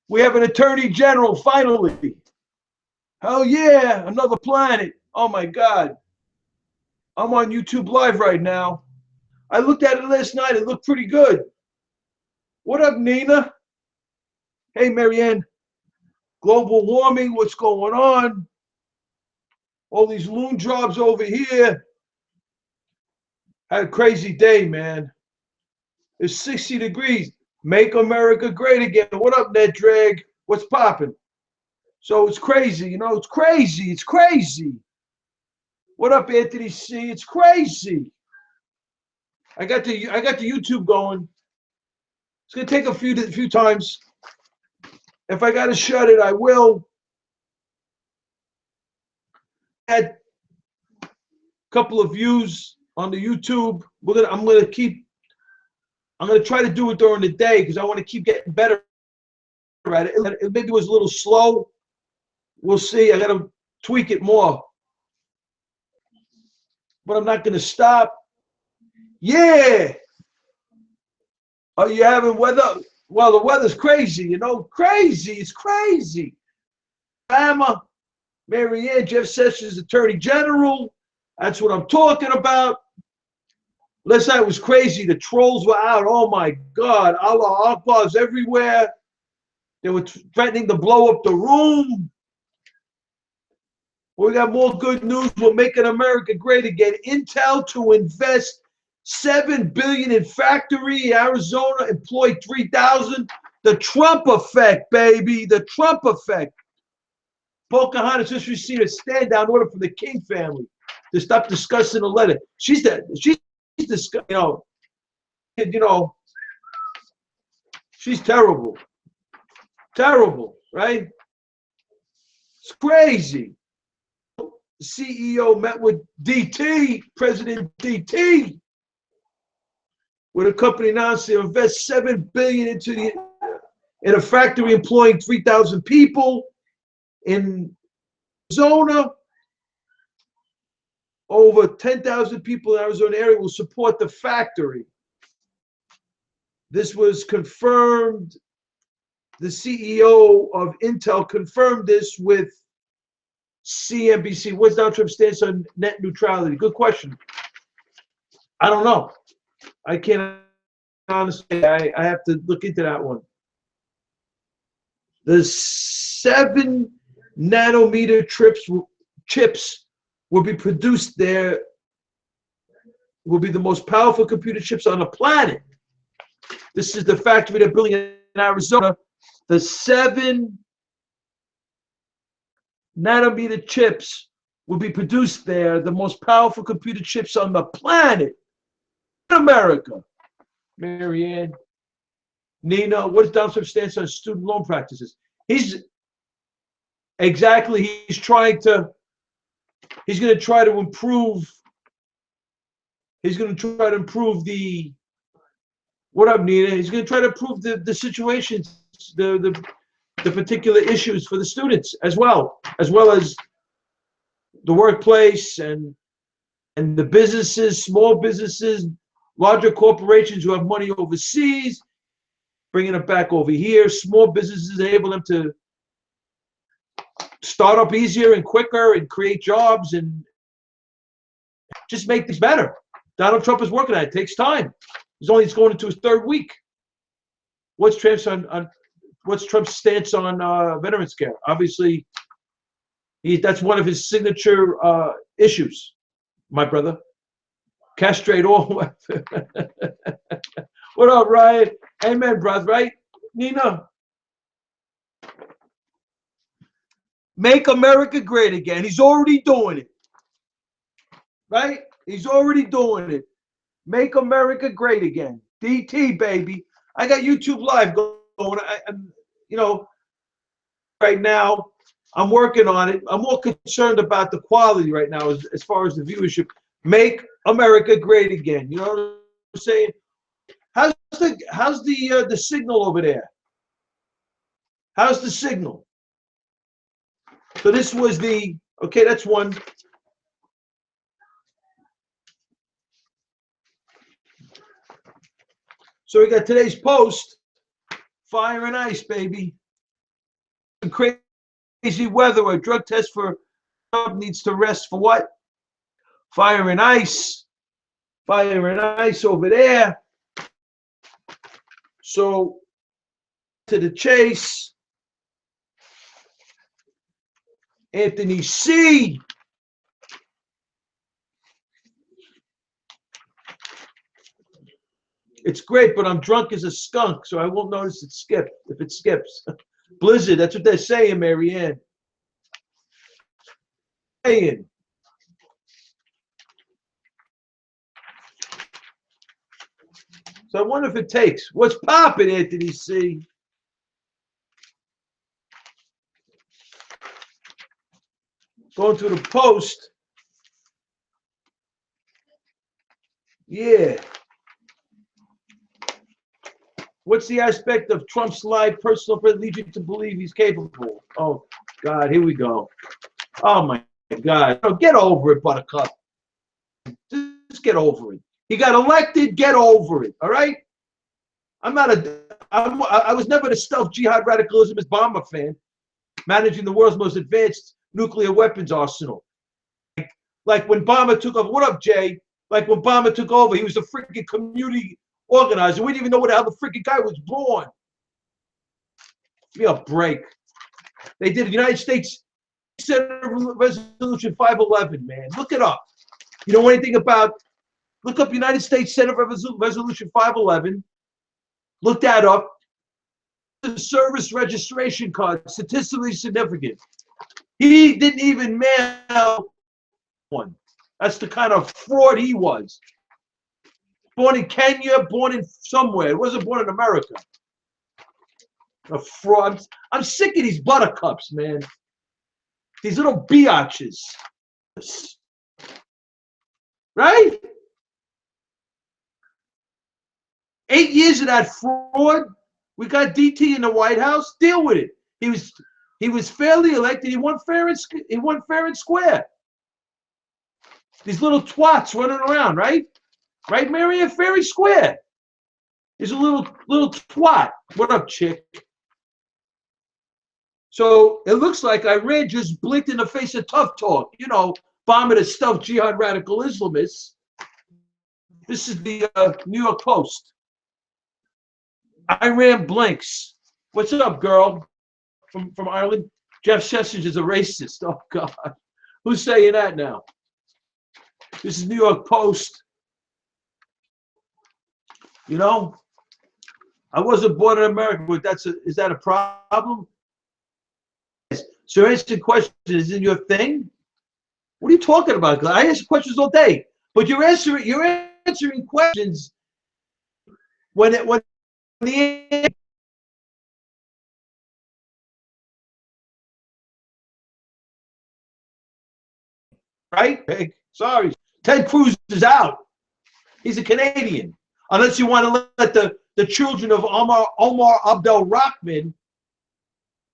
We have an attorney general finally. Hell yeah, another planet. Oh my God. I'm on YouTube Live right now. I looked at it last night. It looked pretty good. What up, Nina? Hey, Marianne. Global warming, what's going on? All these loon jobs over here. Had a crazy day, man. It's 60 degrees. Make America great again. What up, Ned Drag? What's popping? So it's crazy, it's crazy. It's crazy. What up, Anthony C? It's crazy. I got the YouTube going. It's gonna take a few times. If I gotta shut it, I will. Had a couple of views on the YouTube. I'm gonna try to do it during the day because I want to keep getting better at it. It maybe was a little slow. We'll see. I gotta tweak it more. But I'm not gonna stop. Yeah. Are you having weather? Well, the weather's crazy, crazy. It's crazy. Alabama, Marianne, Jeff Sessions, Attorney General. That's what I'm talking about. Last night was crazy. The trolls were out. Oh my God. Allah Akbar's everywhere. They were threatening to blow up the room. We got more good news. We're making America great again. Intel to invest $7 billion in factory. Arizona employed 3,000. The Trump effect, baby. The Trump effect. Pocahontas just received a stand-down order from the King family to stop discussing the letter. She's she's terrible. Terrible, right? It's crazy. The CEO met with DT, President DT, where the company announced to invest $7 billion in a factory employing 3,000 people in Arizona. Over 10,000 people in the Arizona area will support the factory. This was confirmed. The CEO of Intel confirmed this with CNBC. What's Donald Trump's stance on net neutrality? Good question. I don't know. I can't honestly. I have to look into that one. The 7 nanometer chips will be produced there. Will be the most powerful computer chips on the planet. This is the factory they're building in Arizona. The 7 nanometer chips will be produced there, the most powerful computer chips on the planet. In America. Marianne, Nina, what is Donald Trump's stance on student loan practices? He's going to try to improve. He's going to try to improve the, what up, Nina? He's going to try to improve the situations, the particular issues for the students as well as the workplace and the businesses, small businesses, larger corporations who have money overseas, bringing it back over here. Small businesses enable them to start up easier and quicker and create jobs and just make things better. Donald Trump is working on it. It takes time. He's going into his 3rd week. What's Trump's stance on veterans care? Obviously, that's one of his signature issues, my brother. Castrate all. What up, Ryan? Amen, brother, right? Nina? Make America great again. He's already doing it. Right? He's already doing it. Make America great again. DT, baby. I got YouTube Live going. Right now, I'm working on it. I'm more concerned about the quality right now as far as the viewership. Make America great again. You know what I'm saying? How's the signal over there? How's the signal? So this was okay, that's one. So we got today's post, fire and ice, baby. some crazy weather or a drug test for needs to rest for what? Fire and ice. Fire and ice over there. So to the chase. Anthony C. It's great, but I'm drunk as a skunk, so I won't notice it skip if it skips. Blizzard, that's what they're saying, Marianne. Saying. So I wonder if it takes. What's popping, Anthony C? Going through the post. Yeah. What's the aspect of Trump's live personal lead you to believe he's capable? Oh, God, here we go. Oh, my God. Oh, get over it, Buttercup. Just get over it. He got elected. Get over it, all right? I was never the stealth jihad radicalism bomber fan, managing the world's most advanced nuclear weapons arsenal. Like when Obama took over. What up, Jay? Like when Obama took over, he was a freaking community organizer. We didn't even know where the hell the freaking guy was born. Give me a break. They did the United States Senate Resolution 511, man. Look it up. You know anything about, look up United States Senate Resolution 511. Look that up. The service registration card, statistically significant. He didn't even mail one. That's the kind of fraud he was. Born in Kenya, born in somewhere. He wasn't born in America. A fraud. I'm sick of these buttercups, man. These little biatches. Right? 8 years of that fraud. We got DT in the White House. Deal with it. He was fairly elected. He won fair and square. These little twats running around, right? Right, Marianne? Fair and square. He's a little twat. What up, chick? So it looks like Iran just blinked in the face of tough talk. You know, bombing the stealth jihad radical Islamists. This is the New York Post. Iran blinks. What's up, girl? From Ireland? Jeff Sessions is a racist. Oh, God. Who's saying that now? This is New York Post. You know, I wasn't born in America, but is that a problem? So answering questions isn't your thing? What are you talking about? I answer questions all day, but you're answering questions when the right? Hey, sorry, Ted Cruz is out. He's a Canadian. Unless you want to let the children of Omar Abdel Rahman,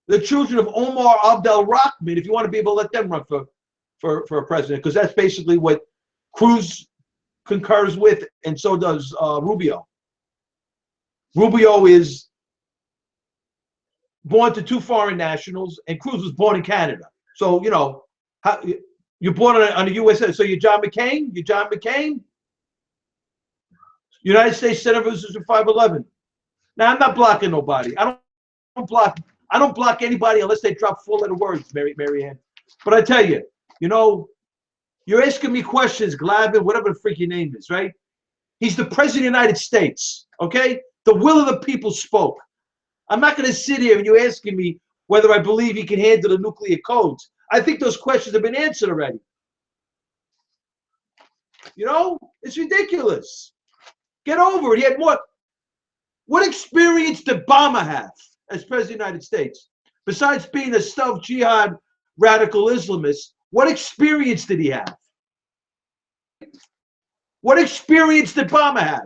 if you want to be able to let them run for a president, because that's basically what Cruz concurs with, and so does Rubio. Rubio is born to two foreign nationals, and Cruz was born in Canada. So, you know, you're born on the USA. So you're John McCain? You're John McCain? United States Senate Resolution 511. Now, I'm not blocking nobody. I don't block anybody unless they drop four-letter words, Marianne. But I tell you, you know, you're asking me questions, Glavin, whatever the freak your name is, right? He's the president of the United States, okay? The will of the people spoke. I'm not going to sit here and you asking me whether I believe he can handle the nuclear codes. I think those questions have been answered already. You know, it's ridiculous. Get over it. He had more. What experience did Obama have as president of the United States? Besides being a stealth jihad radical Islamist, what experience did he have? What experience did Obama have?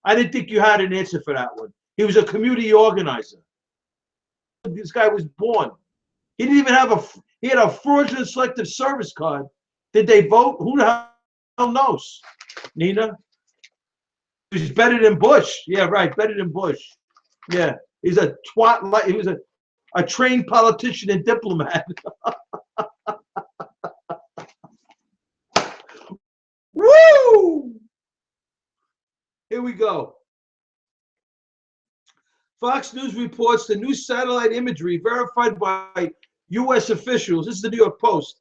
I didn't think you had an answer for that one. He was a community organizer. This guy was born. He didn't even have he had a fraudulent selective service card. Did they vote? Who the hell knows? Nina? He's better than Bush. Yeah, right. Better than Bush. Yeah. He's a twat. He was a a trained politician and diplomat. Woo! Here we go. Fox News reports the new satellite imagery verified by U.S. officials, this is the New York Post,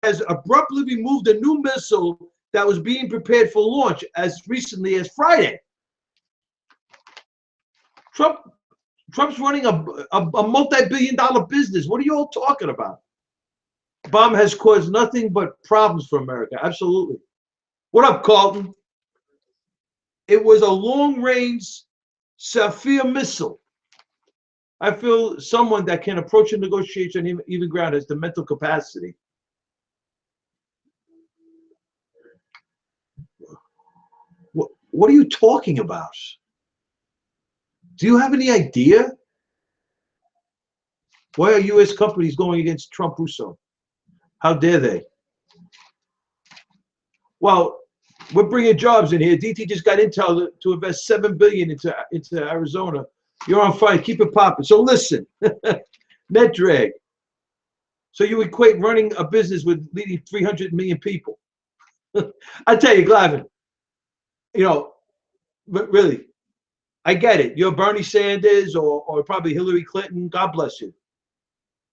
has abruptly removed a new missile that was being prepared for launch as recently as Friday. Trump's running a multi-billion-dollar business. What are you all talking about? Bomb has caused nothing but problems for America. Absolutely. What up, Carlton? It was a long-range Sapphire missile. I feel someone that can approach a negotiation on even ground has the mental capacity. What are you talking about? Do you have any idea? Why are U.S. companies going against Trump Russo? How dare they? Well, we're bringing jobs in here. DT just got intel to invest $7 billion into Arizona. You're on fire. Keep it popping. So listen, net drag. So you equate running a business with leading 300 million people. I tell you, Glavin, you know, but really, I get it. You're Bernie Sanders or probably Hillary Clinton. God bless you.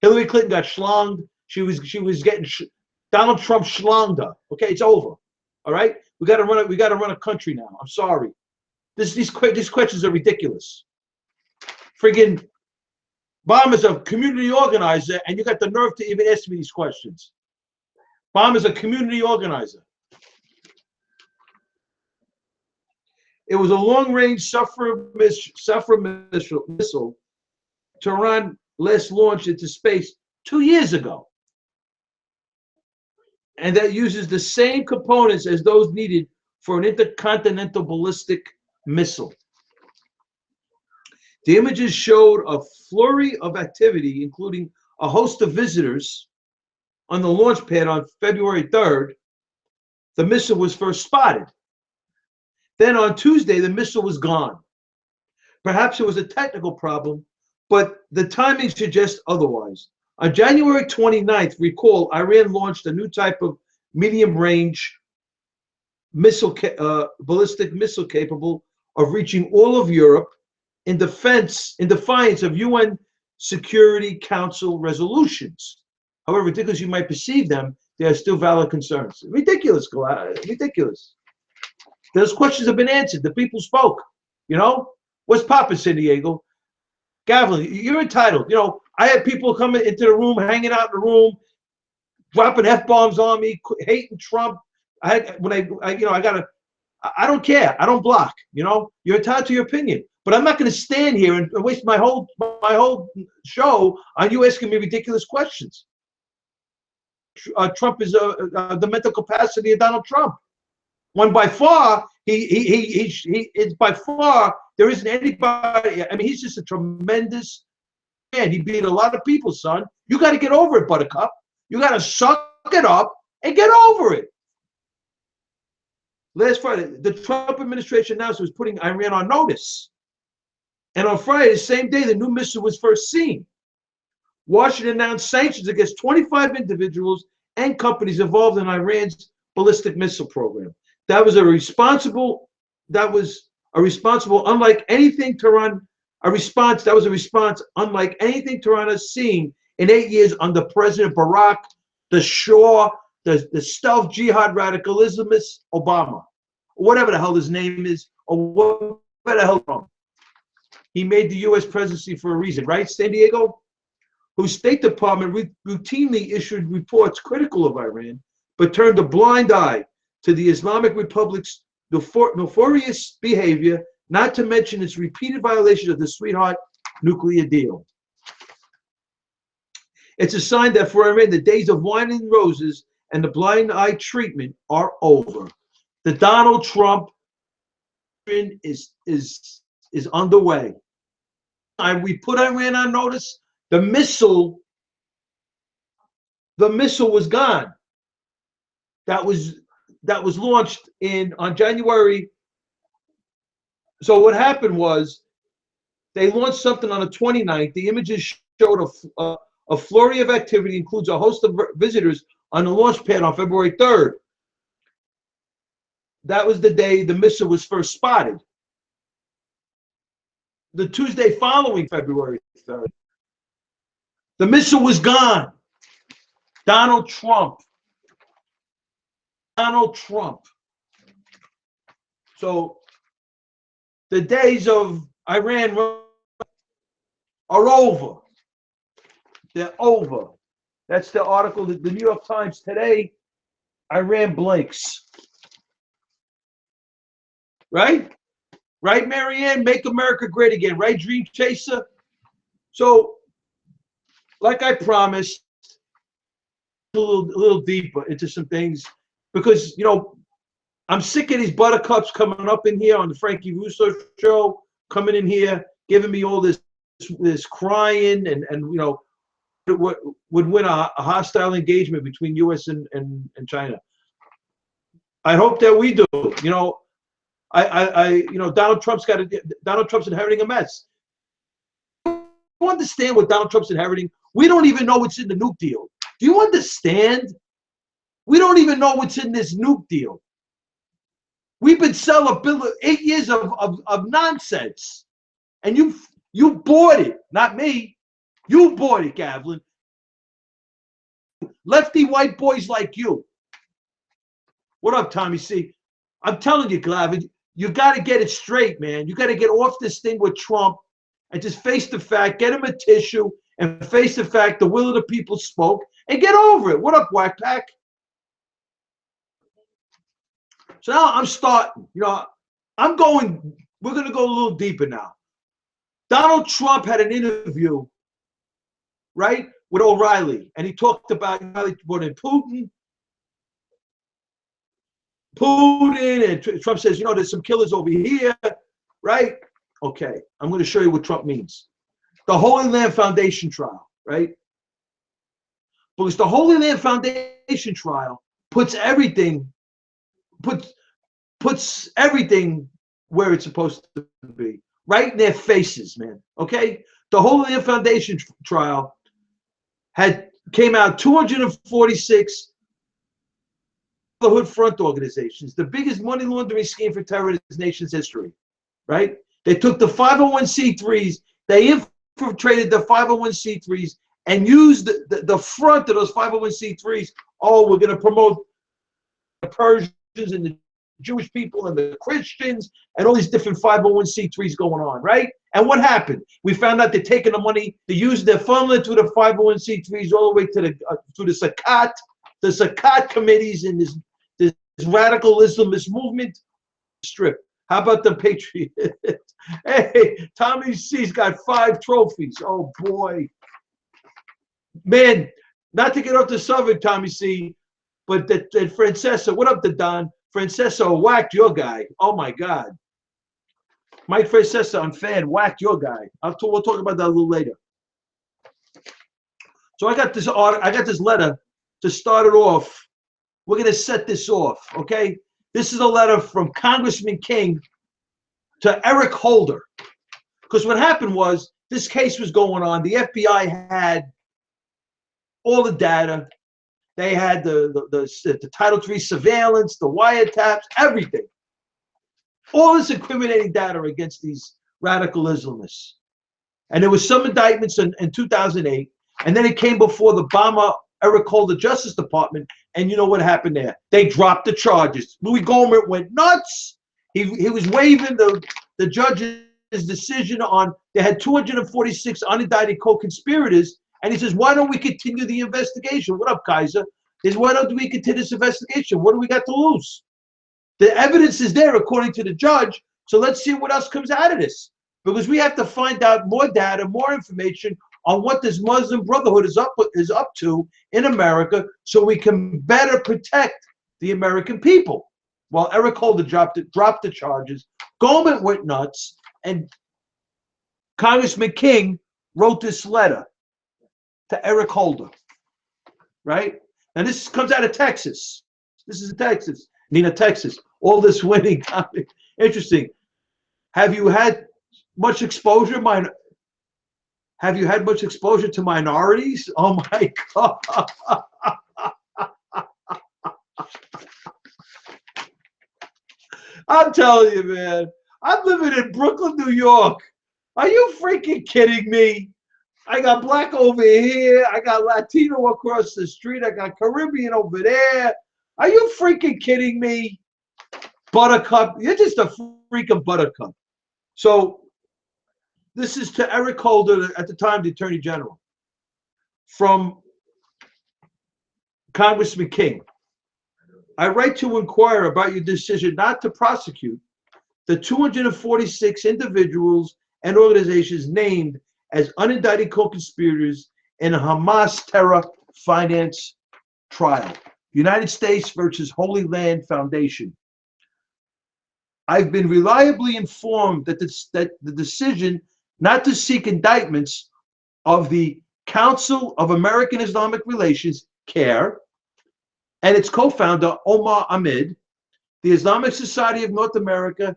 Hillary Clinton got schlonged. She was getting Donald Trump schlonged her. Okay, it's over. All right, we got to run a country now. I'm sorry. These questions are ridiculous. Friggin' Bomb is a community organizer, and you got the nerve to even ask me these questions. Bomb is a community organizer. It was a long-range Sapphire missile Tehran last launched into space 2 years ago. And that uses the same components as those needed for an intercontinental ballistic missile. The images showed a flurry of activity, including a host of visitors on the launch pad on February 3rd. The missile was first spotted. Then on Tuesday, the missile was gone. Perhaps it was a technical problem, but the timing suggests otherwise. On January 29th, recall, Iran launched a new type of medium-range missile, ballistic missile capable of reaching all of Europe in defiance of UN Security Council resolutions. However ridiculous you might perceive them, they are still valid concerns. Ridiculous, ridiculous. Those questions have been answered. The people spoke. You know, what's poppin', San Diego? Gavlin, you're entitled. You know, I had people coming into the room, hanging out in the room, dropping F-bombs on me, hating Trump. I don't care. I don't block. You know, you're entitled to your opinion. But I'm not going to stand here and waste my whole show on you asking me ridiculous questions. Trump is the mental capacity of Donald Trump. When by far he is by far there isn't anybody. I mean, he's just a tremendous man. He beat a lot of people, son. You got to get over it, Buttercup. You got to suck it up and get over it. Last Friday, the Trump administration announced it was putting Iran on notice. And on Friday, the same day, the new missile was first seen. Washington announced sanctions against 25 individuals and companies involved in Iran's ballistic missile program. That was a responsible, unlike anything Tehran, that was a response unlike anything Tehran has seen in 8 years under President Barack, the Shah, the stealth jihad radicalismist Obama, whatever the hell his name is, or whatever the hell wrong. He made the U.S. presidency for a reason, right, San Diego? Whose State Department routinely issued reports critical of Iran, but turned a blind eye to the Islamic Republic's nefarious behavior, not to mention its repeated violation of the Sweetheart nuclear deal. It's a sign that for Iran, the days of wine and roses and the blind eye treatment are over. The Donald Trump is underway. We put Iran on notice. The missile was gone. That was launched on January. So what happened was They launched something on the 29th. The images showed a flurry of activity, includes a host of visitors on the launch pad on February 3rd. That was the day the missile was first spotted. The Tuesday following February 3rd, the missile was gone. Donald Trump. So the days of Iran are over. They're over. That's the article, the New York Times today. Iran blinks. Right? Right, Marianne? Make America great again. Right, Dream Chaser? So, like I promised, a little deeper into some things because, you know, I'm sick of these buttercups coming up in here on the Frankie Russo show, coming in here, giving me all this crying and you know, would win a hostile engagement between U.S. and China. I hope that we do. You know, you know, Donald Trump's inheriting a mess. You understand what Donald Trump's inheriting? We don't even know what's in the nuke deal. Do you understand? We don't even know what's in this nuke deal. We've been selling 8 years of nonsense, and you bought it, not me. You bought it, Gavlin. Lefty white boys like you. What up, Tommy C? I'm telling you, Gavlin, you got to get it straight, man. You got to get off this thing with Trump and just face the fact, get him a tissue, and face the fact the will of the people spoke, and get over it. What up, Whack Pack? So now I'm starting. You know, we're going to go a little deeper now. Donald Trump had an interview, right, with O'Reilly, and he talked about what in Putin, and Trump says, you know, there's some killers over here, right? Okay, I'm going to show you what Trump means. The Holy Land Foundation trial, right? Because the Holy Land Foundation trial puts everything where it's supposed to be, right in their faces, man. Okay, the Holy Land Foundation trial came out 246 Brotherhood Front organizations, the biggest money laundering scheme for terror in this nation's history, right? They took the 501c3s, they infiltrated the 501c3s and used the front of those 501c3s. Oh, we're going to promote the Persians and the Jewish people and the Christians and all these different 501c3s going on, right? And what happened? We found out they're taking the money, they use their funneling to the 501c3s all the way to the Sakat committees and this radical Islamist movement. Strip. How about the Patriots? Hey, Tommy C's got 5 trophies. Oh boy, man! Not to get off the subject, Tommy C, but that Francesco. What up, the Don? Francesco whacked your guy. Oh my God, Mike Francesco, I'm fan, whacked your guy. We'll talk about that a little later. So I got this letter to start it off. We're going to set this off, okay? This is a letter from Congressman King to Eric Holder. Because what happened was this case was going on. The FBI had all the data. They had the Title III surveillance, the wiretaps, everything. All this incriminating data against these radical Islamists. And there was some indictments in 2008. And then it came before the Obama Eric Holder Justice Department, and you know what happened there? They dropped the charges. Louis Gohmert went nuts. He was waiving the judge's decision on, they had 246 unindicted co-conspirators, and he says, why don't we continue the investigation? What up, Kaiser? He says, why don't we continue this investigation? What do we got to lose? The evidence is there according to the judge, so let's see what else comes out of this. Because we have to find out more data, more information on what this Muslim Brotherhood is up to in America, so we can better protect the American people. Well, Eric Holder dropped the charges. Goldman went nuts, and Congressman King wrote this letter to Eric Holder, right? And this comes out of Texas. This is Texas, Nina, Texas. All this winning topic. Interesting. Have you had much exposure? Have you had much exposure to minorities? Oh my God. I'm telling you, man. I'm living in Brooklyn, New York. Are you freaking kidding me? I got black over here. I got Latino across the street. I got Caribbean over there. Are you freaking kidding me? Buttercup. You're just a freaking buttercup. So this is to Eric Holder, at the time the Attorney General, from Congressman King. I write to inquire about your decision not to prosecute the 246 individuals and organizations named as unindicted co-conspirators in a Hamas terror finance trial. United States versus Holy Land Foundation. I've been reliably informed that the decision not to seek indictments of the Council of American Islamic Relations, CARE, and its co-founder, Omar Ahmed, the Islamic Society of North America,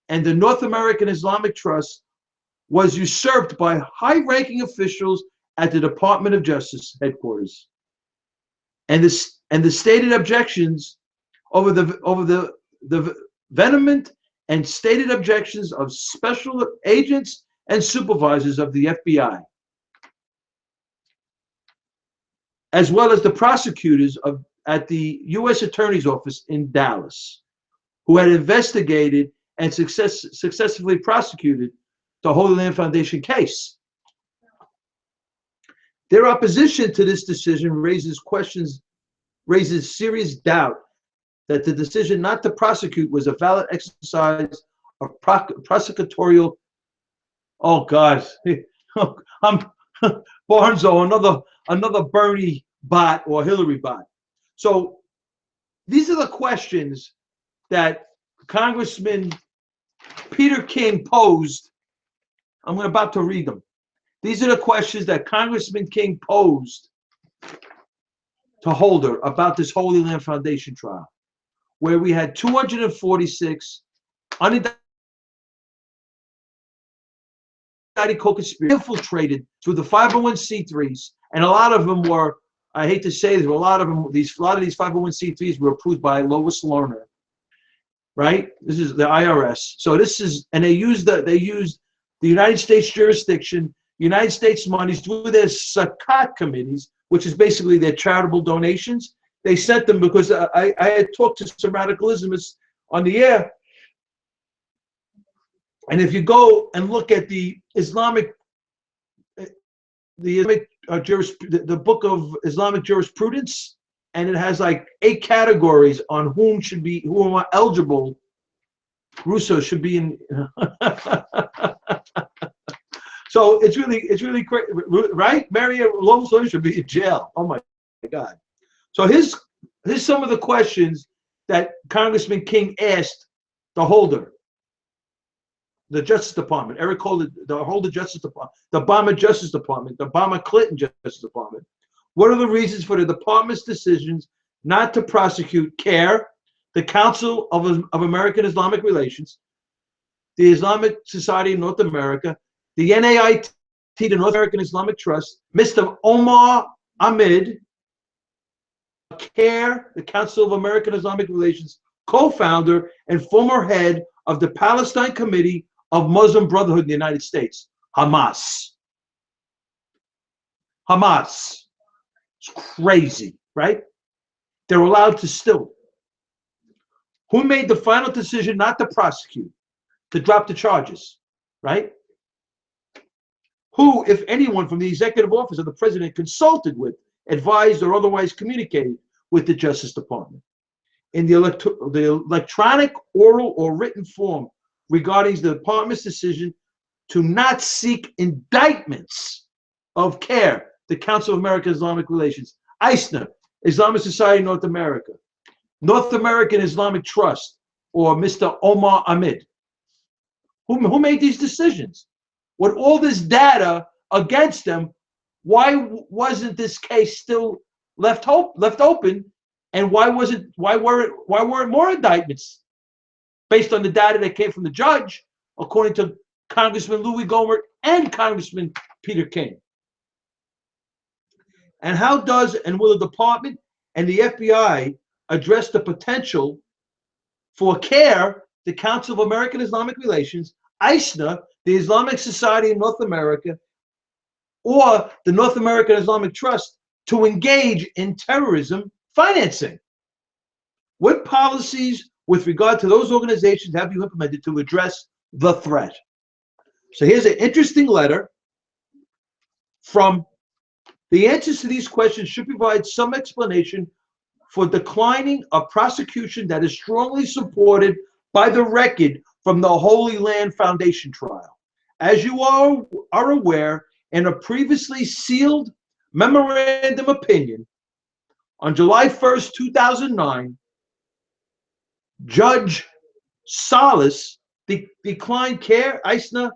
and the North American Islamic Trust was usurped by high-ranking officials at the Department of Justice headquarters. And the stated objections over the vehement and stated objections of special agents and supervisors of the FBI, as well as the prosecutors at the U.S. Attorney's Office in Dallas, who had investigated and successfully prosecuted the Holy Land Foundation case. Their opposition to this decision raises serious doubt that the decision not to prosecute was a valid exercise of prosecutorial. Oh God, I'm Barnzo, another Bernie bot or Hillary bot. So these are the questions that Congressman Peter King posed. I'm about to read them. These are the questions that Congressman King posed to Holder about this Holy Land Foundation trial, where we had 246 unindicted co-conspirators infiltrated through the 501c3s, and a lot of them were, I hate to say this, but a lot of these 501c3s were approved by Lois Lerner, right? This is the IRS. So this is, and they used the United States jurisdiction, United States monies through their Sakat committees, which is basically their charitable donations. They sent them because I had talked to some radical Islamists on the air. And if you go and look at the book of Islamic jurisprudence, and it has like 8 categories on who are eligible. Russo should be in. So it's really crazy, right? Maria Loso should be in jail. Oh my God. So here's some of the questions that Congressman King asked the Holder, the Justice Department, Eric Holder, the Holder Justice Department, the Obama Justice Department, the Obama Clinton Justice Department. What are the reasons for the department's decisions not to prosecute CARE, the Council of American Islamic Relations, the Islamic Society of North America, the NAIT, the North American Islamic Trust, Mr. Omar Ahmed, CARE, the Council of American Islamic Relations, co-founder and former head of the Palestine Committee of Muslim Brotherhood in the United States, Hamas. Hamas. It's crazy, right? They're allowed to still. Who made the final decision not to prosecute, to drop the charges, right? Who, if anyone, from the executive office of the president consulted with, advised, or otherwise communicated with the Justice Department in the electronic, oral, or written form regarding the department's decision to not seek indictments of CARE, the Council of American Islamic Relations, ISNA, Islamic Society of North America, North American Islamic Trust, or Mr. Omar Ahmed. Who made these decisions? With all this data against them, why wasn't this case still left open? And why weren't more indictments based on the data that came from the judge, according to Congressman Louis Gohmert and Congressman Peter King. And how does and will the department and the FBI address the potential for CARE, the Council of American Islamic Relations, ISNA, the Islamic Society in North America, or the North American Islamic Trust to engage in terrorism financing? What policies with regard to those organizations have you implemented to address the threat? So here's an interesting letter from the answers to these questions should provide some explanation for declining a prosecution that is strongly supported by the record from the Holy Land Foundation trial. As you are aware, in a previously sealed memorandum opinion on July 1st, 2009, Judge Salas declined CARE, ISNA,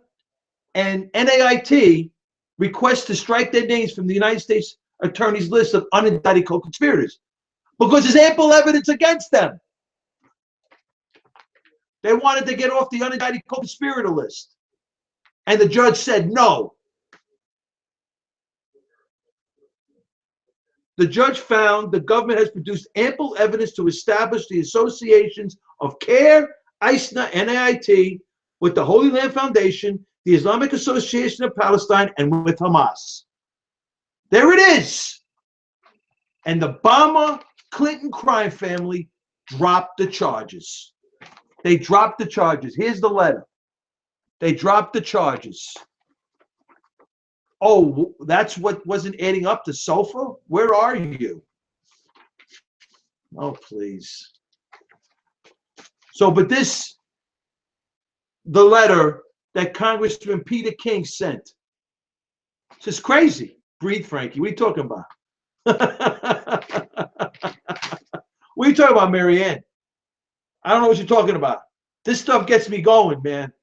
and NAIT requests to strike their names from the United States Attorney's list of unindicted co-conspirators because there's ample evidence against them. They wanted to get off the unindicted co-conspirator list, and the judge said no. The judge found the government has produced ample evidence to establish the associations of CARE, ISNA, and NAIT with the Holy Land Foundation, the Islamic Association of Palestine, and with Hamas. There it is. And the Obama-Clinton crime family dropped the charges. They dropped the charges. Here's the letter. They dropped the charges. Oh, that's what wasn't adding up to SOFA? Where are you? Oh, please. So, but this, the letter that Congressman Peter King sent. It's just crazy. Breathe, Frankie. What are you talking about? What are you talking about, Marianne? I don't know what you're talking about. This stuff gets me going, man.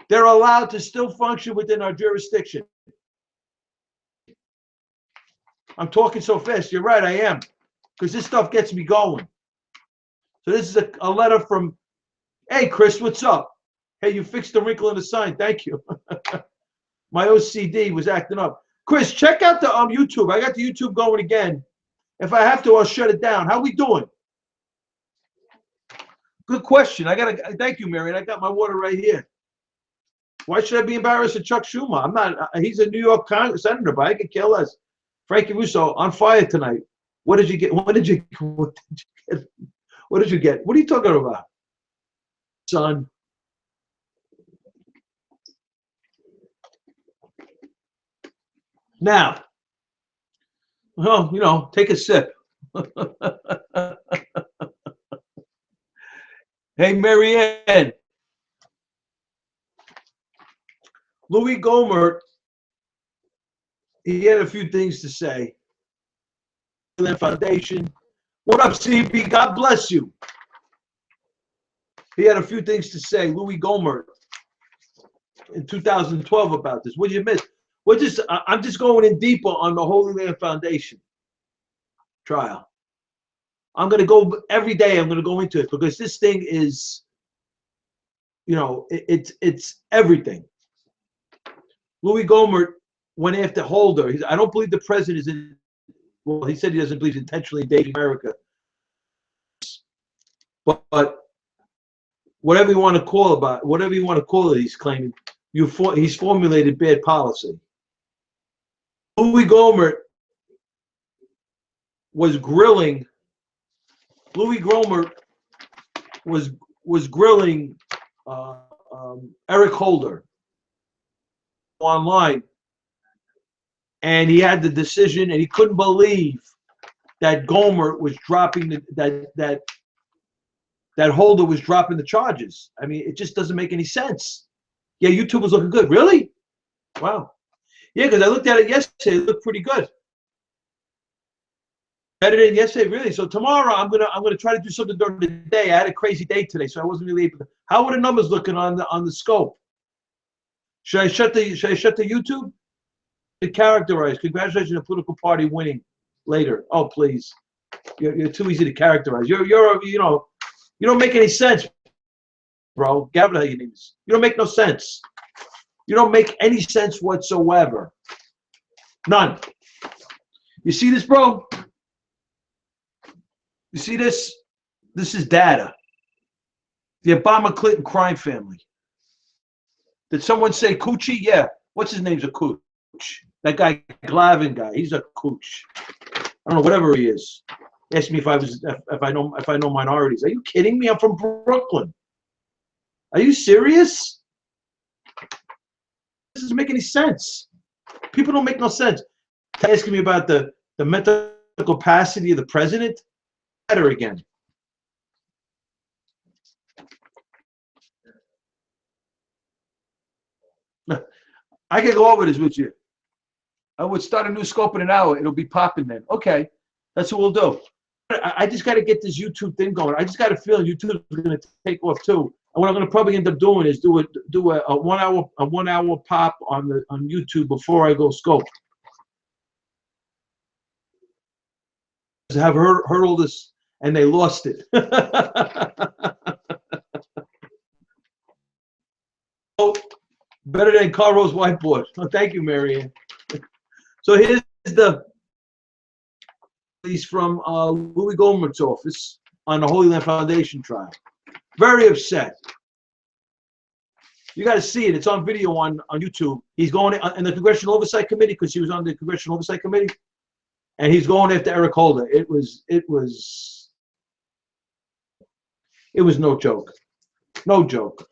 They're allowed to still function within our jurisdiction. I'm talking so fast. You're right, I am. Because this stuff gets me going. So this is a letter from, hey, Chris, what's up? Hey, you fixed the wrinkle in the sign. Thank you. My OCD was acting up. Chris, check out the YouTube. I got the YouTube going again. If I have to, I'll shut it down. How we doing? Good question. Thank you, Marion. I got my water right here. Why should I be embarrassed at Chuck Schumer? I'm not. He's a New York senator, but I could care less. Frankie Russo on fire tonight. What did you get? What did you get? What did you get? What are you talking about, son? Now, well, you know, take a sip. Hey, Marianne. Louis Gohmert, he had a few things to say. Foundation. What up, CB? God bless you. He had a few things to say, Louis Gohmert, in 2012 about this. What did you miss? I'm just going in deeper on the Holy Land Foundation trial. I'm going to go every day. I'm going to go into it because this thing is, you know, it's everything. Louis Gohmert went after Holder. I don't believe the president is in. Well, he said he doesn't believe intentionally invading America. But whatever you want to call it, he's claiming he's formulated bad policy. Louis Gohmert was grilling. Louis Gohmert was grilling Eric Holder online, and he had the decision, and he couldn't believe that Gohmert was dropping that Holder was dropping the charges. I mean, it just doesn't make any sense. Yeah, YouTube was looking good. Really? Wow. Yeah, because I looked at it yesterday. It looked pretty good. Edited yesterday, really. So tomorrow I'm gonna try to do something during the day. I had a crazy day today, so I wasn't really able to. How are the numbers looking on the scope? Should I shut the YouTube? It characterized. Congratulations on the political party winning later. Oh, please. You're too easy to characterize. You know, you don't make any sense, bro. Gabriel, your name is. You don't make no sense. You don't make any sense whatsoever. None. You see this, bro? You see this? This is data. The Obama-Clinton crime family. Did someone say Coochie? Yeah. What's his name's a Cooch. That guy, Glavin guy, he's a Cooch. I don't know, whatever he is. Ask me if I know minorities. Are you kidding me? I'm from Brooklyn. Are you serious? This doesn't make any sense. People don't make no sense. Asking me about the mental capacity of the president. Better again. I can go over this with you. I would start a new scope in an hour. It'll be popping then. Okay, that's what we'll do. I just got to get this YouTube thing going. I just got a feeling YouTube is going to take off too. And what I'm going to probably end up doing is do a 1 hour pop on YouTube before I go scope. I have heard all this and they lost it. Oh, better than Carl's whiteboard. Oh, thank you, Marianne. So here's he's from Louis Gohmert's office on the Holy Land Foundation trial. Very upset. You got to see it. It's on video on YouTube. He's going in the Congressional Oversight Committee because he was on the Congressional Oversight Committee, and he's going after Eric Holder. It was no joke. No joke.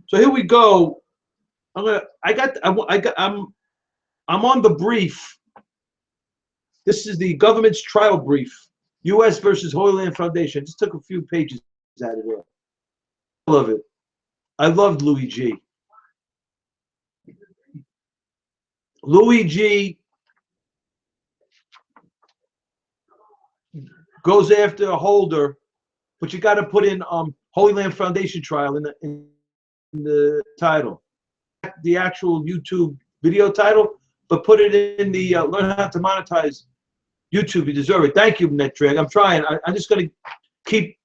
So here we go. I'm on the brief. This is the government's trial brief, U.S. versus Holy Land Foundation. Just took a few pages out of there. I love it. I loved Louis G. Louis G. goes after a Holder, but you got to put in Holy Land Foundation trial in the title, the actual YouTube video title, but put it in the learn how to monetize YouTube. You deserve it. Thank you, Netreg. I'm trying. I'm just going to keep.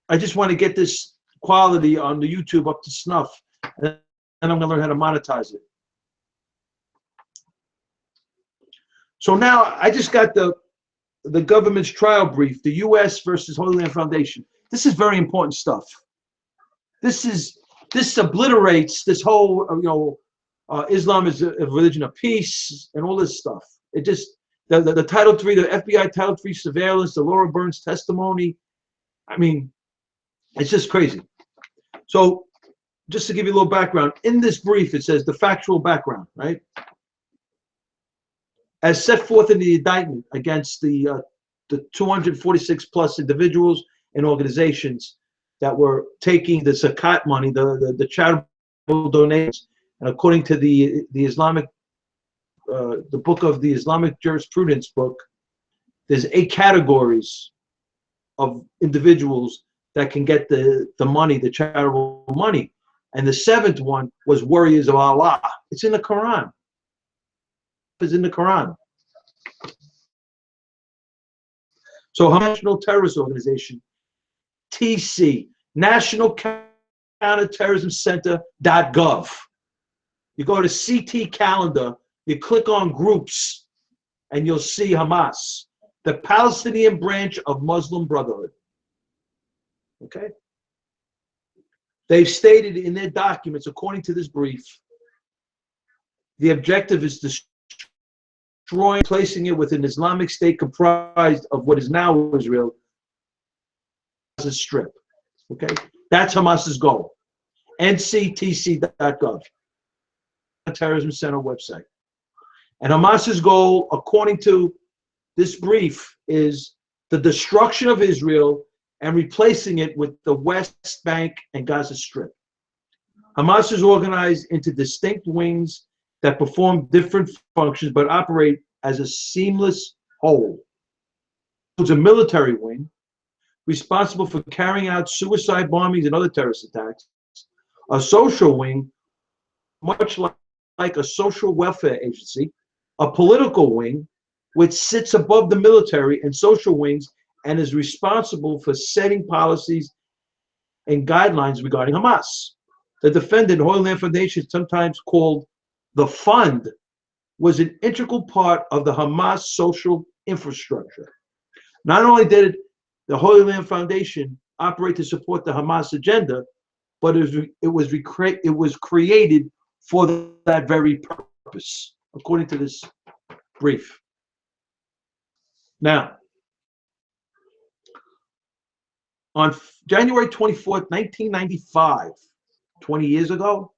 I just want to get this quality on the YouTube up to snuff, and I'm going to learn how to monetize it. So now I just got the government's trial brief, the U.S. versus Holy Land Foundation. This is very important stuff. This obliterates this whole Islam is a religion of peace and all this stuff. It just the Title III, the FBI Title III surveillance, the Laura Burns testimony. I mean, it's just crazy. So just to give you a little background, in this brief it says the factual background, right? As set forth in the indictment against the 246 plus individuals and organizations that were taking the zakat money, the charitable donations, and according to the Islamic, the book of the Islamic jurisprudence book, there's 8 categories of individuals that can get the money, the charitable money, and the 7th one was warriors of Allah. It's in the Quran. It's in the Quran. So National Terrorist Organization, TC, National Counterterrorism Center.gov. You go to CT calendar, you click on groups, and you'll see Hamas, the Palestinian branch of Muslim Brotherhood. Okay? They've stated in their documents, according to this brief, the objective is destroying, placing it within Islamic State comprised of what is now Israel as a strip. Okay? That's Hamas's goal. nctc.gov, Terrorism Center website. And Hamas's goal, according to this brief, is the destruction of Israel and replacing it with the West Bank and Gaza Strip. Hamas is organized into distinct wings that perform different functions but operate as a seamless whole. It's a military wing responsible for carrying out suicide bombings and other terrorist attacks. A social wing, much like a social welfare agency. A political wing, which sits above the military and social wings and is responsible for setting policies and guidelines regarding Hamas. The defendant, Holy Land Foundation, sometimes called the Fund, was an integral part of the Hamas social infrastructure. Not only did the Holy Land Foundation operate to support the Hamas agenda, but it was created for that very purpose, according to this brief. Now, on January 24th, 1995, 20 years ago,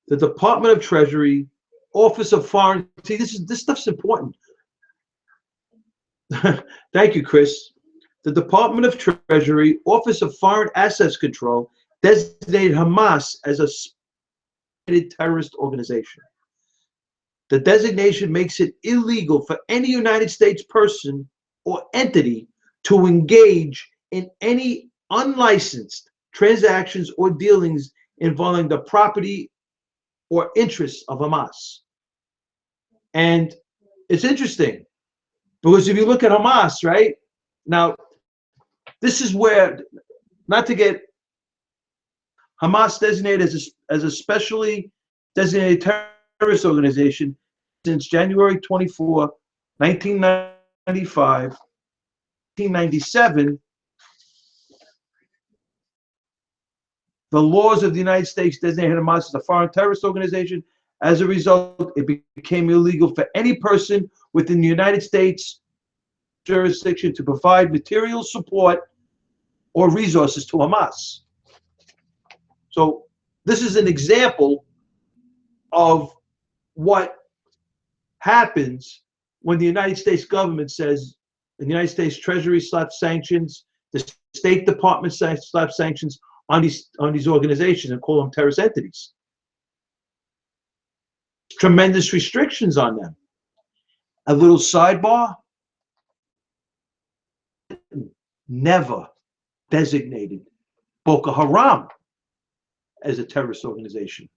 the Department of Treasury, Office of Foreign, see, this stuff's important. Thank you, Chris. The Department of Treasury, Office of Foreign Assets Control, designated Hamas as a terrorist organization. The designation makes it illegal for any United States person or entity to engage in any unlicensed transactions or dealings involving the property or interests of Hamas. And it's interesting because if you look at Hamas, right, now this is where, not to get Hamas designated as a specially designated terrorist organization since January 24, 1995, 1997, the laws of the United States designated Hamas as a foreign terrorist organization. As a result, it became illegal for any person within the United States jurisdiction to provide material support or resources to Hamas. So this is an example of what happens when the United States government says, the United States Treasury slaps sanctions, the State Department slaps sanctions on these organizations and call them terrorist entities. Tremendous restrictions on them. A little sidebar: never designated Boko Haram as a terrorist organization.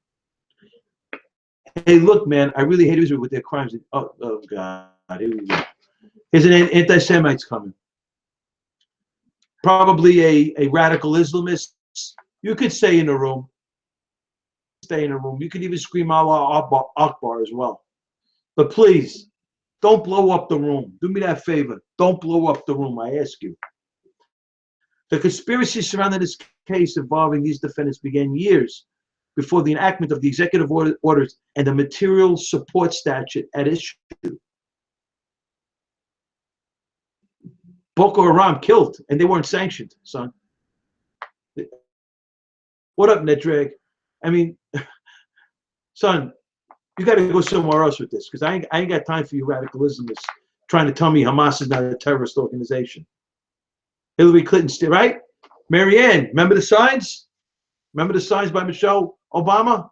Hey, look, man, I really hate Israel with their crimes. Oh God, here we go. Here's an anti-Semite's coming. Probably a radical Islamist. You could stay in the room. Stay in the room. You could even scream Allah Akbar as well. But please, don't blow up the room. Do me that favor. Don't blow up the room, I ask you. The conspiracy surrounding this case involving these defendants began years before the enactment of the executive orders and the material support statute at issue. Boko Haram killed, and they weren't sanctioned, son. What up, Nedrag? I mean, son, you got to go somewhere else with this, because I ain't got time for you radical Islamists trying to tell me Hamas is not a terrorist organization. Hillary Clinton, right? Marianne, remember the signs? Remember the signs by Michelle Obama?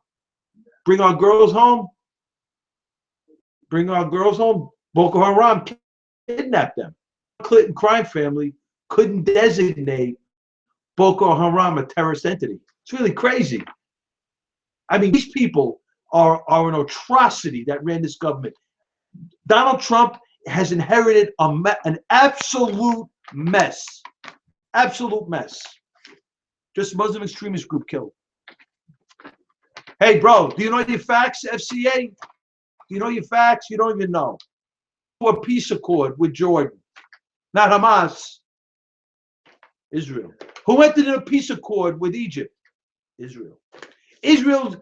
Bring our girls home. Bring our girls home. Boko Haram kidnapped them. Clinton crime family couldn't designate Boko Haram a terrorist entity. It's really crazy. I mean, these people are an atrocity that ran this government. Donald Trump has inherited an absolute mess. Absolute mess. Just Muslim extremist group killed. Hey, bro, do you know your facts, FCA? Do you know your facts? You don't even know. A peace accord with Jordan. Not Hamas. Israel. Who entered in a peace accord with Egypt? Israel. Israel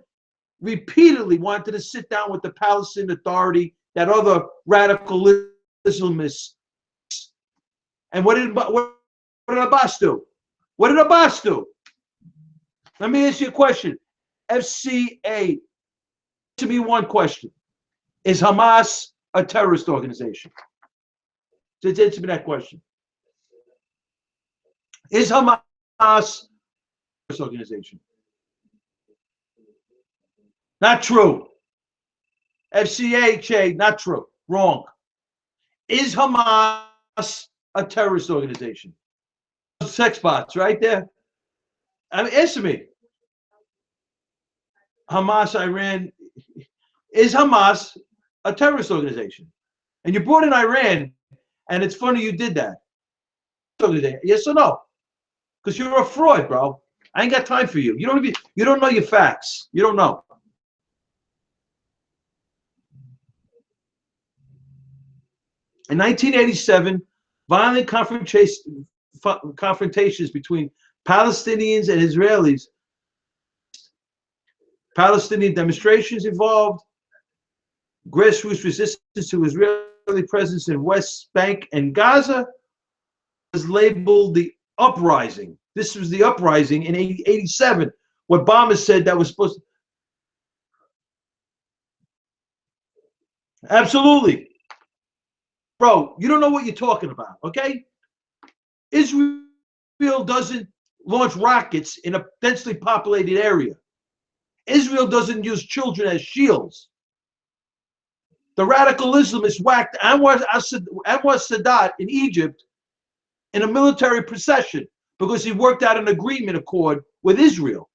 repeatedly wanted to sit down with the Palestinian Authority, that other radical Islamists. And what did Abbas do? What did Abbas do? Let me ask you a question. FCA, answer me one question. Is Hamas a terrorist organization? Just answer me that question. Is Hamas a terrorist organization? Not true. FCA, not true. Wrong. Is Hamas a terrorist organization? Sex bots right there. I mean, answer me. Hamas, Iran. Is Hamas a terrorist organization? And you brought in Iran, and it's funny you did that. Yes or no? Because you're a fraud, bro. I ain't got time for you. You don't know your facts. You don't know. In 1987, violent confrontations between Palestinians and Israelis. Palestinian demonstrations evolved. Grassroots resistance to Israeli presence in West Bank and Gaza was labeled the uprising. This was the uprising in 87. What Obama said that was supposed to. Absolutely. Bro, you don't know what you're talking about, okay? Israel doesn't launch rockets in a densely populated area. Israel doesn't use children as shields. The radical Islamists whacked Anwar Sadat in Egypt in a military procession because he worked out an agreement accord with Israel.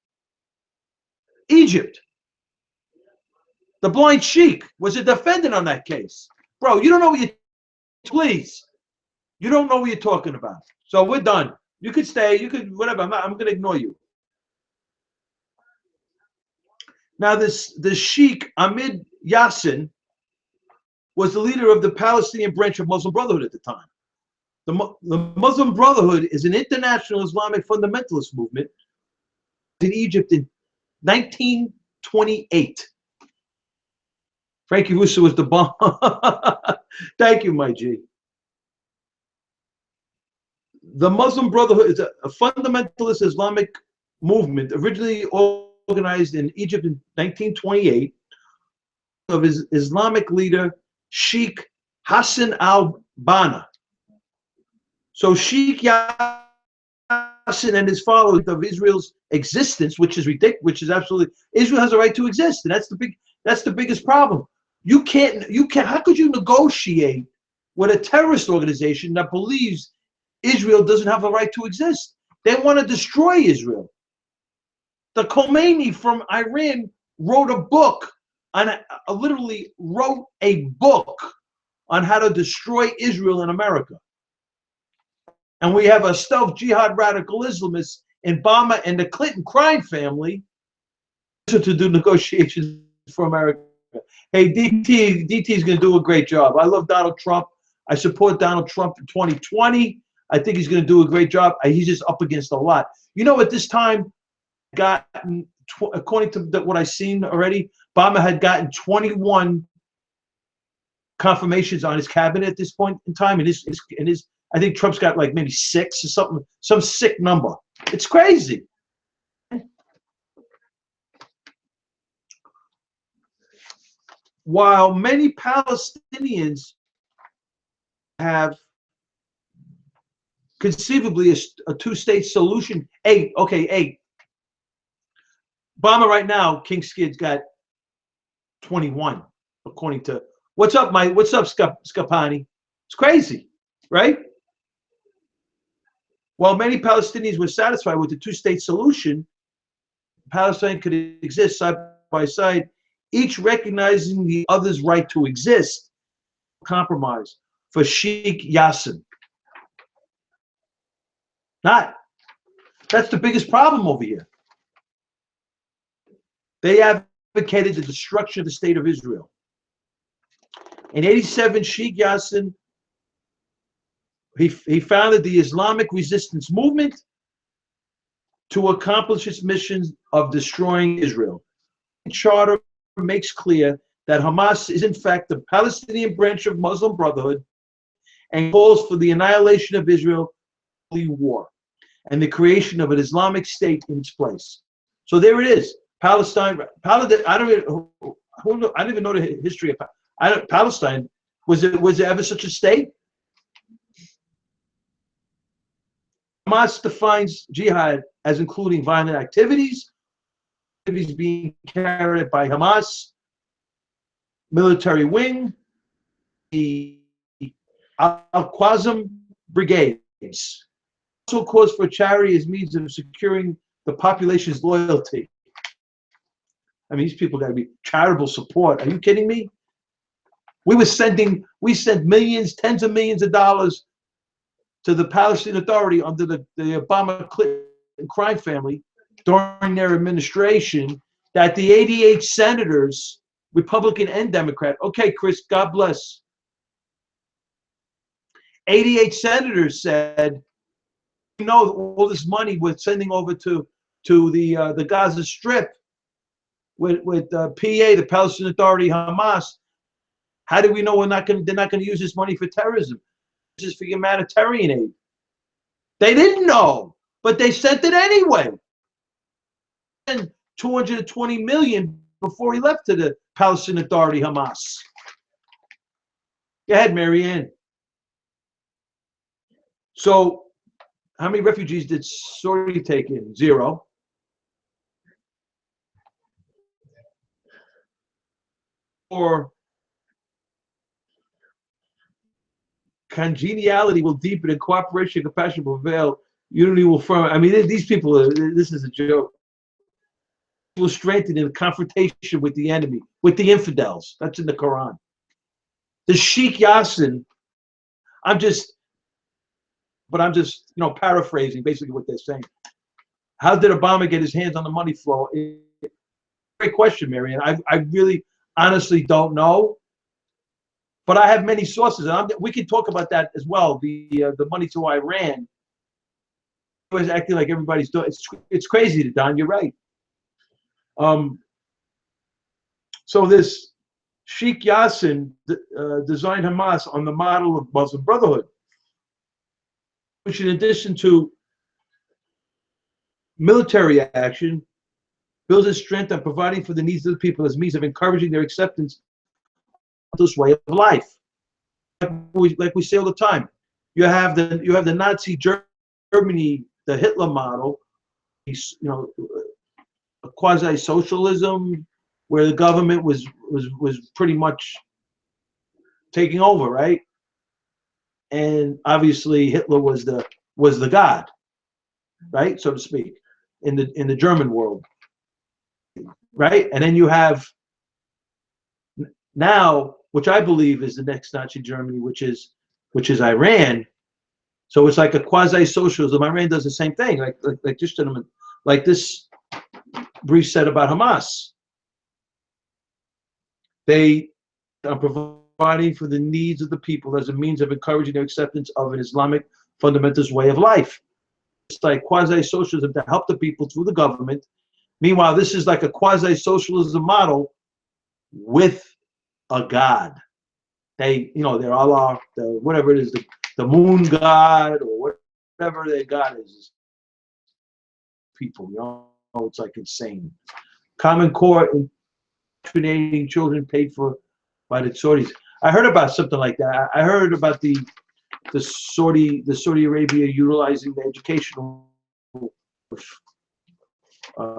Egypt. The blind sheik was a defendant on that case. Bro, you don't know what you please. You don't know what you're talking about. So we're done. You could stay, you could whatever. I'm going to ignore you. Now the Sheikh Ahmed Yassin was the leader of the Palestinian branch of Muslim Brotherhood at the time. The Muslim Brotherhood is an international Islamic fundamentalist movement in Egypt in 1928. Frankie Russo was the bomb. Thank you, my G. The Muslim Brotherhood is a fundamentalist Islamic movement originally organized in Egypt in 1928 of his Islamic leader Sheikh Hassan al-Banna. So Sheikh Yassin and his followers of Israel's existence, which is ridiculous, which is absolutely, Israel has a right to exist, and that's the biggest problem. You can't. How could you negotiate with a terrorist organization that believes Israel doesn't have a right to exist? They want to destroy Israel. The Khomeini from Iran wrote a book literally wrote a book on how to destroy Israel in America. And we have a stealth jihad radical Islamists in Obama and the Clinton crime family to do negotiations for America. Hey, DT is going to do a great job. I love Donald Trump. I support Donald Trump in 2020. I think he's going to do a great job. He's just up against a lot. You know, at this time, according to what I've seen already, Obama had gotten 21 confirmations on his cabinet at this point in time, and his I think Trump's got like maybe 6 or something, some sick number. It's crazy. While many Palestinians have conceivably a two-state solution, Obama right now, King Skid's got 21, according to what's up, Scapani? It's crazy, right? While many Palestinians were satisfied with the two-state solution, Palestine could exist side by side, each recognizing the other's right to exist. Compromise for Sheikh Yassin. That's the biggest problem over here. They advocated the destruction of the state of Israel. In 87, Sheikh Yassin, he founded the Islamic resistance movement to accomplish its mission of destroying Israel. The charter makes clear that Hamas is in fact the Palestinian branch of Muslim Brotherhood and calls for the annihilation of Israel, war, and the creation of an Islamic state in its place. So there it is. Palestine. I don't even know the history of Palestine. Was there ever such a state? Hamas defines jihad as including violent activities being carried out by Hamas military wing, the Al-Qassam brigades. Also calls for charity as means of securing the population's loyalty. I mean, these people got to be charitable support. Are you kidding me? We sent millions, tens of millions of dollars to the Palestinian Authority under the Obama Clinton crime family during their administration that the 88 senators, Republican and Democrat, okay, Chris, God bless, 88 senators said, you know, all this money we're sending over to the Gaza Strip with PA, the Palestinian Authority, Hamas. How do we know they're not going to use this money for terrorism? This is for humanitarian aid. They didn't know, but they sent it anyway. And 220 million before he left to the Palestinian Authority, Hamas. Go ahead, Marianne. So, how many refugees did Saudi take in? 0. Or congeniality will deepen and cooperation and compassion will prevail. Unity will firm. I mean, these people, this is a joke. Will strengthen in confrontation with the enemy, with the infidels. That's in the Quran. The Sheikh Yassin, I'm just paraphrasing basically what they're saying. How did Obama get his hands on the money flow? Great question, Marianne. I really honestly don't know, but I have many sources, and we can talk about that as well. The money to Iran was acting like everybody's doing. It's crazy, Don. You're right. So this Sheikh Yassin designed Hamas on the model of Muslim Brotherhood, which in addition to military action, builds its strength on providing for the needs of the people as means of encouraging their acceptance of this way of life. Like we say all the time, you have the Nazi Germany, the Hitler model, a quasi-socialism where the government was pretty much taking over, right? And obviously Hitler was the god, right, so to speak, in the German world, right? And then you have now, which I believe is the next Nazi Germany, which is Iran. So it's like a quasi-socialism. Iran does the same thing, like this gentleman, like this brief said about Hamas. They are providing for the needs of the people as a means of encouraging their acceptance of an Islamic fundamentalist way of life. It's like quasi-socialism to help the people through the government. Meanwhile, this is like a quasi-socialism model with a god. They're Allah, whatever it is, the moon god or whatever their god is. People, it's like insane. Common Core indoctrinating children paid for by the Saudis. I heard about something like that. I heard about the Saudi Arabia utilizing the educational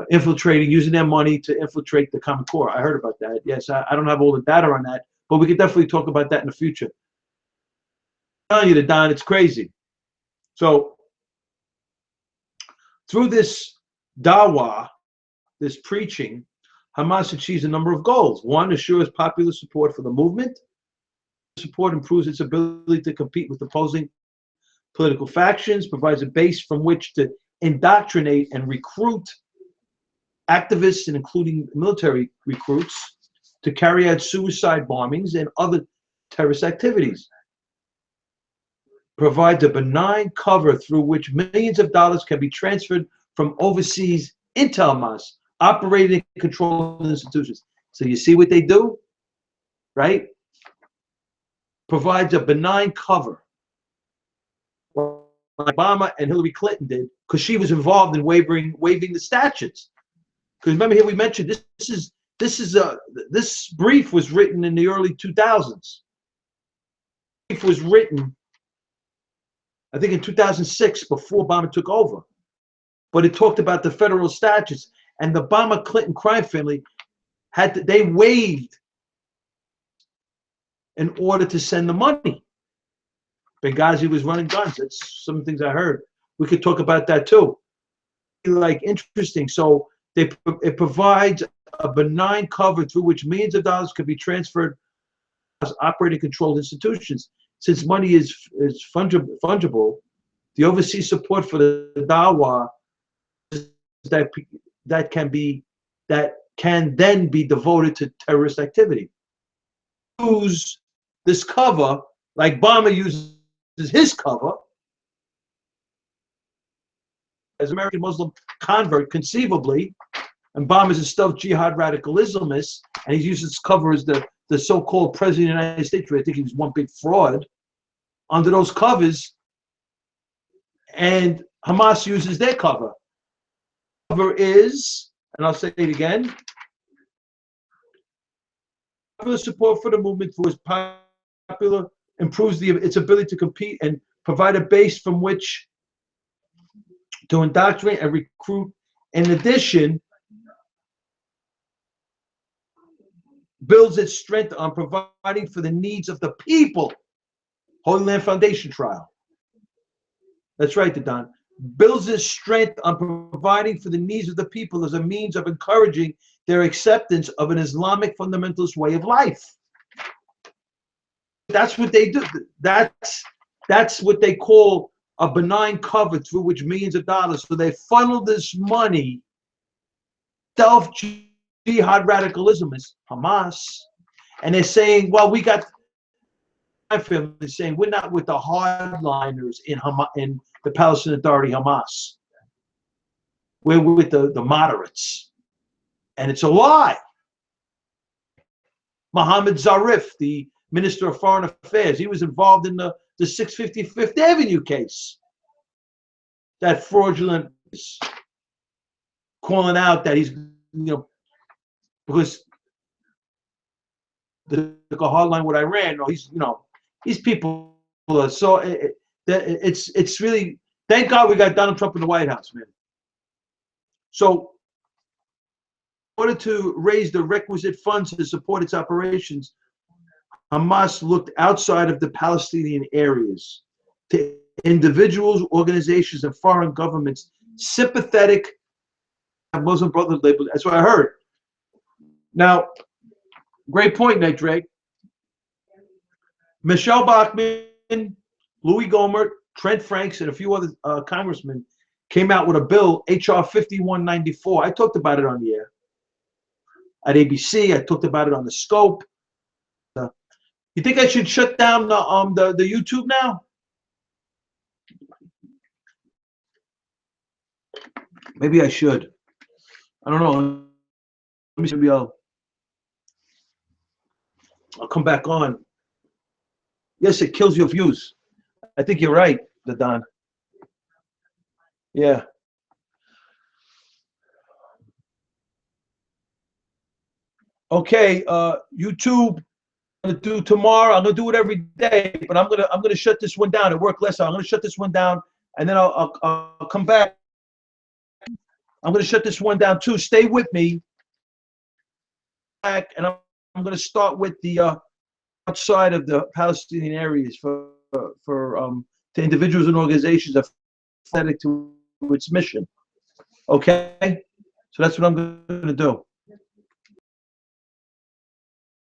infiltrating, using their money to infiltrate the Common Core. I heard about that. Yes, I don't have all the data on that, but we could definitely talk about that in the future. I'm telling you, Don, it's crazy. So through this dawah, this preaching, Hamas achieves a number of goals. One, assures popular support for the movement. Support improves its ability to compete with opposing political factions, provides a base from which to indoctrinate and recruit activists, and including military recruits, to carry out suicide bombings and other terrorist activities. Provides a benign cover through which millions of dollars can be transferred from overseas into Hamas, operating and controlling institutions. So you see what they do, right? Provides a benign cover. Obama and Hillary Clinton did, because she was involved in waiving the statutes. Because remember here we mentioned this brief was written in the early 2000s. Brief was written, I think, in 2006, before Obama took over. But it talked about the federal statutes, and the Obama-Clinton crime family they waived in order to send the money. Benghazi was running guns. That's some things I heard. We could talk about that too. Like, interesting. So it provides a benign cover through which millions of dollars can be transferred as operating controlled institutions. Since money is fungible, the overseas support for the dawah is that that can then be devoted to terrorist activity. Use this cover like Obama uses his cover as American Muslim convert, conceivably. And Obama is a stealth jihad radical Islamist, and he uses his cover as the so-called president of the United States, where I think he was one big fraud under those covers. And Hamas uses their cover. Cover is, and I'll say it again, popular support for the movement for its popular improves its ability to compete and provide a base from which to indoctrinate and recruit. In addition, builds its strength on providing for the needs of the people. Holy Land Foundation trial. That's right, Don. Builds its strength on providing for the needs of the people as a means of encouraging their acceptance of an Islamic fundamentalist way of life. That's what they do. That's what they call a benign cover through which millions of dollars. So they funnel this money, stealth jihad radicalism is Hamas, and they're saying, well, we got my family saying we're not with the hardliners in the Palestinian Authority, Hamas. We're with the moderates, and it's a lie. Mohammed Zarif, the Minister of Foreign Affairs, he was involved in the 655th Avenue case. That fraudulent, calling out that he's, because the hardline with Iran, or these people are so. It's really, thank God we got Donald Trump in the White House, man. So, in order to raise the requisite funds to support its operations, Hamas looked outside of the Palestinian areas to individuals, organizations, and foreign governments sympathetic to Muslim Brotherhood label. That's what I heard. Now, great point, Nate Drake. Michelle Bachmann, Louis Gohmert, Trent Franks, and a few other congressmen came out with a bill, H.R. 5194. I talked about it on the air at ABC. I talked about it on the Scope. You think I should shut down the YouTube now? Maybe I should. I don't know. Let me see. Maybe I'll come back on. Yes, it kills your views. I think you're right, Don. Yeah. Okay, YouTube. I'm gonna do tomorrow. I'm gonna do it every day, but I'm gonna shut this one down. It worked less. I'm gonna shut this one down, and then I'll come back. I'm gonna shut this one down too. Stay with me. Back, and I'm gonna start with the outside of the Palestinian areas for to individuals and organizations that are pathetic to its mission. Okay, so that's what I'm gonna do.